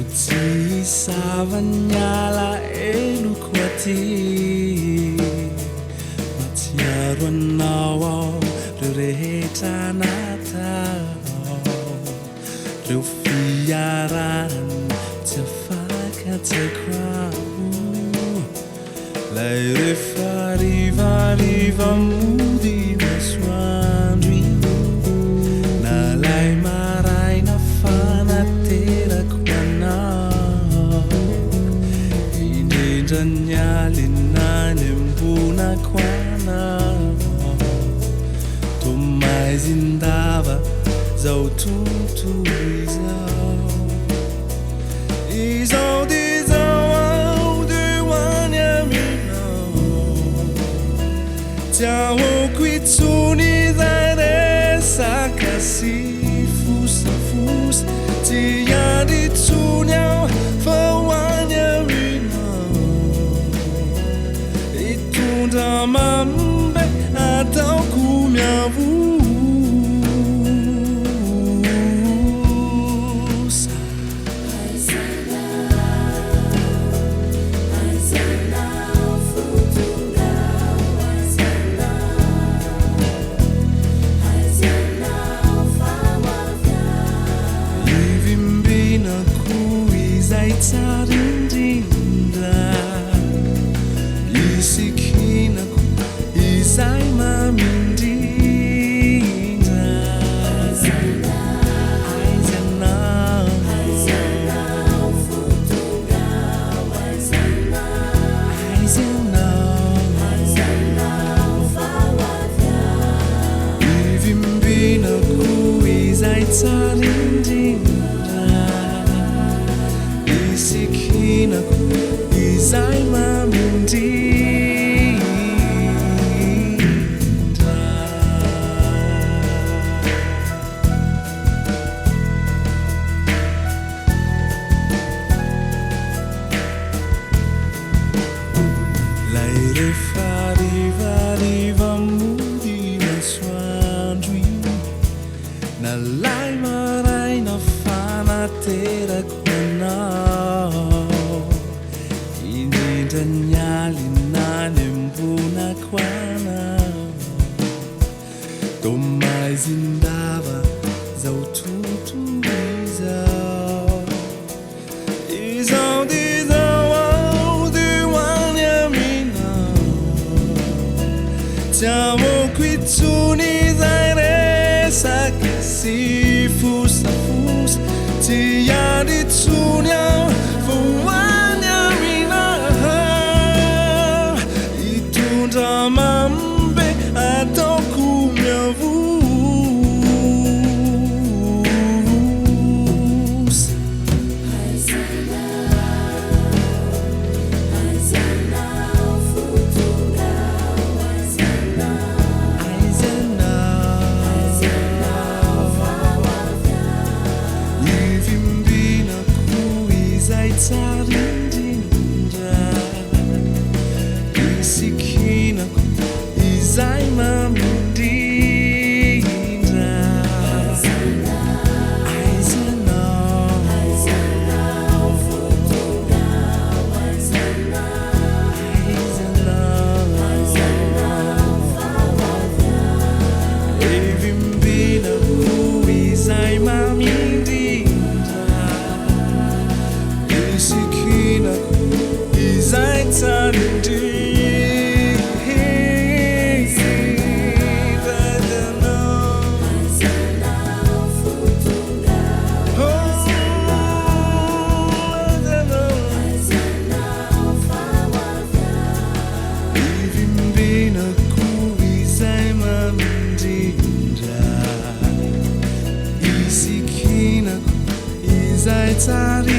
Ti savanyala eluquati Matiaruanao Ruretanata Rufiaran Tafaka Tekrau Lai Riva Mudi Maswandri Na Lai Marai Na Fana Tera Kwana Idedanyalina Nembuna Kwana Tumai Zindava Zau Tutu Izau Tiao quitsuni dare sakasi fus tia di tsunyao fawanya rino itunda mambe atau kumyavu Tarindinda isikina izai mamindinda Aizenau futungau Aizenau fawavya Ivimbina ku izai tarindinda Sikina izai mamindinda Lai riva mudi maswandri Na lai marai na fana tera kwana Idedanyalina nembuna kwana Tomai zindava zau tutuiza Izau dizau diwanyamina Tiamo quitsuni zaire sakasi fus Tia di tsunyao Mambe atau kumyavus Aizenau futungau Aizenau fawavya Ivimbina ku izai tarindinda Isikina izai mamindinda Aizenau futungau Aizenau fawavya Ivimbina ku izai mamindinda Isikina izai tarindinda Isikina izai tari